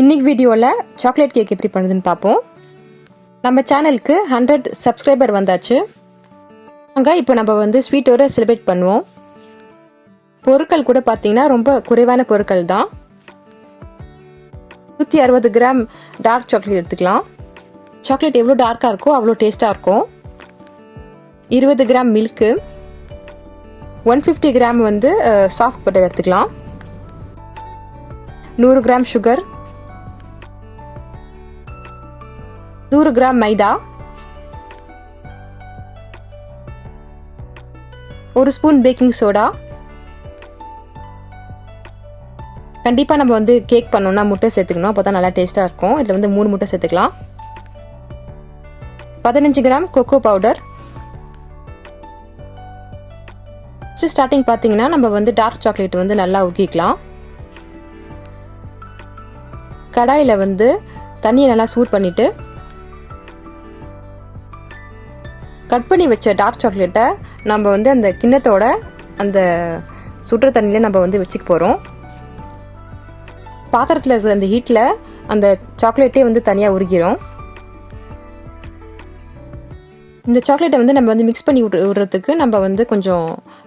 இன்றைக்கி வீடியோவில் chocolate cake எப்படி பண்ணுறதுன்னு பார்ப்போம். நம்ம சேனலுக்கு 100 சப்ஸ்கிரைபர் வந்தாச்சு. அங்கே இப்போ நம்ம வந்து ஸ்வீட்டோடு செலிப்ரேட் பண்ணுவோம். பொருட்கள் கூட பார்த்திங்கன்னா ரொம்ப குறைவான பொருட்கள் தான். 160 கிராம் டார்க் சாக்லேட் எடுத்துக்கலாம். சாக்லேட் எவ்வளோ டார்க்காக இருக்கோ அவ்வளோ டேஸ்ட்டாக இருக்கும். 20 கிராம் மில்க்கு, 150 கிராம் வந்து சாஃப்ட் பட்டர் எடுத்துக்கலாம். 100 கிராம் சுகர், 100 கிராம் மைதா, 1 ஸ்பூன் பேக்கிங் சோடா. கண்டிப்பாக நம்ம வந்து கேக் பண்ணோம்னா முட்டை சேர்த்துக்கணும், அப்போ தான் நல்லா டேஸ்ட்டாக இருக்கும். இதில் வந்து 3 முட்டை சேர்த்துக்கலாம். 15 கிராம் கொக்கோ பவுடர். ஸ்டார்டிங் பார்த்தீங்கன்னா நம்ம வந்து டார்க் சாக்லேட் வந்து நல்லா உருக்கிக்கலாம். கடாயில் வந்து தண்ணியை நல்லா சூட் பண்ணிவிட்டு கட் பண்ணி வச்ச டார்க் சாக்லேட்டை நம்ம வந்து அந்த கிண்ணத்தோட அந்த சுடுற தண்ணியில் நம்ம வந்து வச்சுக்க போகிறோம். பாத்திரத்தில் இருக்கிற அந்த ஹீட்டில் அந்த சாக்லேட்டே வந்து தனியாக உருகிடும். இந்த சாக்லேட்டை வந்து நம்ம வந்து மிக்ஸ் பண்ணி விடுறதுக்கு நம்ம வந்து கொஞ்சம்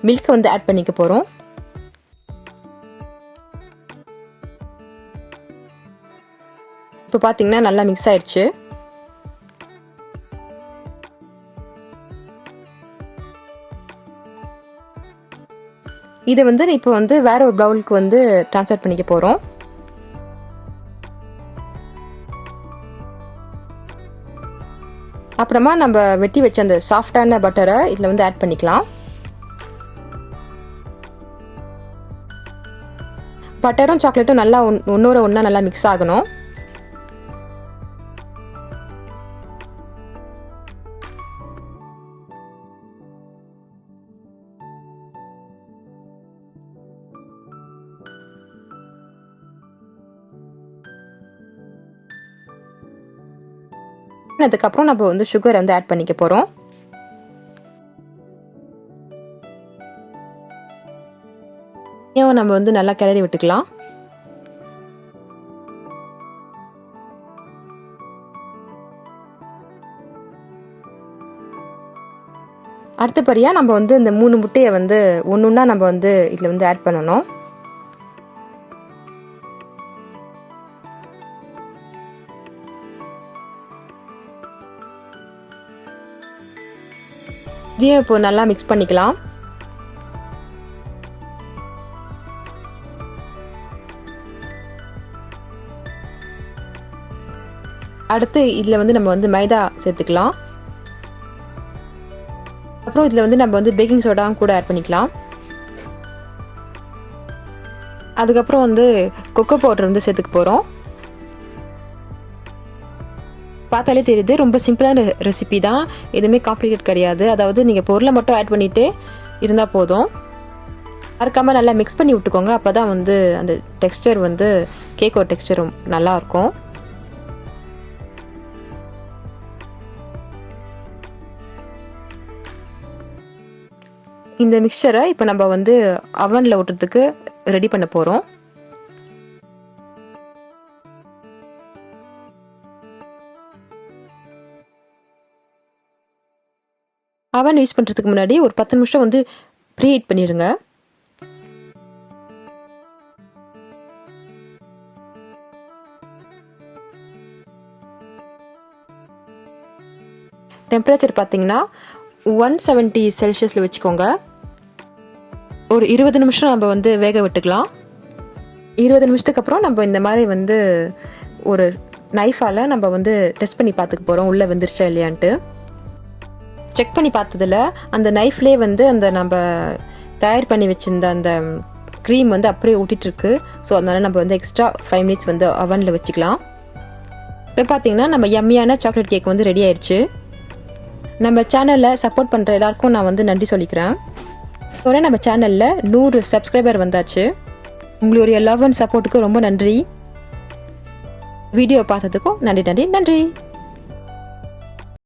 மில்க் வந்து ஆட் பண்ணிக்க போகிறோம். இப்போ பார்த்தீங்கன்னா நல்லா மிக்ஸ் ஆயிடுச்சு. இதை வந்து இப்போ வந்து வேற ஒரு பவுலுக்கு வந்து ட்ரான்ஸ்ஃபர் பண்ணிக்க போகிறோம். அப்புறமா நம்ம வெட்டி வச்ச அந்த சாஃப்டான பட்டரை இதில் வந்து ஆட் பண்ணிக்கலாம். பட்டரும் சாக்லேட்டும் நல்லா ஒன்றோட ஒன்றா நல்லா மிக்ஸ் ஆகணும். அதுக்கப்புறம் நம்ம வந்து சுகர் வந்து ஆட் பண்ணிக்க போகிறோம். நம்ம வந்து நல்லா கிளறி விட்டுக்கலாம். அடுத்தபடியாக நம்ம வந்து இந்த 3 முட்டையை வந்து ஒன்றா நம்ம வந்து இதில் வந்து ஆட் பண்ணணும். இதையும் இப்போ நல்லா மிக்ஸ் பண்ணிக்கலாம். அடுத்து இதில் வந்து நம்ம வந்து மைதா சேர்த்துக்கலாம். அப்புறம் இதில் வந்து நம்ம வந்து பேக்கிங் சோடாவும் கூட ஆட் பண்ணிக்கலாம். அதுக்கப்புறம் வந்து கொக்கோ பவுடர் வந்து சேர்த்துக்க போகிறோம். பார்த்தாலே தெரியுது, ரொம்ப சிம்பிளான ரெசிபி தான், எதுவுமே காம்ப்ளிகேட் கிடையாது. அதாவது நீங்கள் பொருளை மட்டும் ஆட் பண்ணிகிட்டே இருந்தால் போதும். மறக்காமல் நல்லா மிக்ஸ் பண்ணி விட்டுக்கோங்க, அப்போ தான் வந்து அந்த டெக்ஸ்டர் வந்து கேக்கோட டெக்ஸ்டரும் நல்லாயிருக்கும். இந்த மிக்சரை இப்போ நம்ம வந்து அவனில் விட்டுறதுக்கு ரெடி பண்ண போகிறோம். அவன் யூஸ் பண்ணுறதுக்கு முன்னாடி ஒரு 10 நிமிஷம் வந்து ப்ரீ ஹீட் பண்ணிடுங்க. டெம்பரேச்சர் பார்த்தீங்கன்னா 170 செல்சியஸில் வச்சுக்கோங்க. ஒரு 20 நிமிஷம் நம்ம வந்து வேக விட்டுக்கலாம். 20 நிமிஷத்துக்கு அப்புறம் நம்ம இந்த மாதிரி வந்து ஒரு நைஃபால் நம்ம வந்து டெஸ்ட் பண்ணி பார்த்துக்க போகிறோம் உள்ளே வெந்துருச்சா இல்லையான்ட்டு. செக் பண்ணி பார்த்ததில் அந்த நைஃப்லேயே வந்து அந்த நம்ம தயார் பண்ணி வச்சுருந்த அந்த க்ரீம் வந்து அப்படியே ஊட்டிகிட்ருக்கு. ஸோ அதனால் நம்ம வந்து எக்ஸ்ட்ரா 5 மினிட்ஸ் வந்து அவனில் வச்சுக்கலாம். இப்போ பார்த்திங்கன்னா நம்ம யம்மியான சாக்லேட் கேக் வந்து ரெடி ஆயிடுச்சு. நம்ம சேனலில் சப்போர்ட் பண்ணுற எல்லாருக்கும் நான் வந்து நன்றி சொல்லிக்கிறேன். ஒரே நம்ம சேனலில் 100 சப்ஸ்கிரைபர் வந்தாச்சு. உங்களுடைய லவ் அண்ட் சப்போர்ட்டுக்கு ரொம்ப நன்றி. வீடியோ பார்த்ததுக்கும் நன்றி.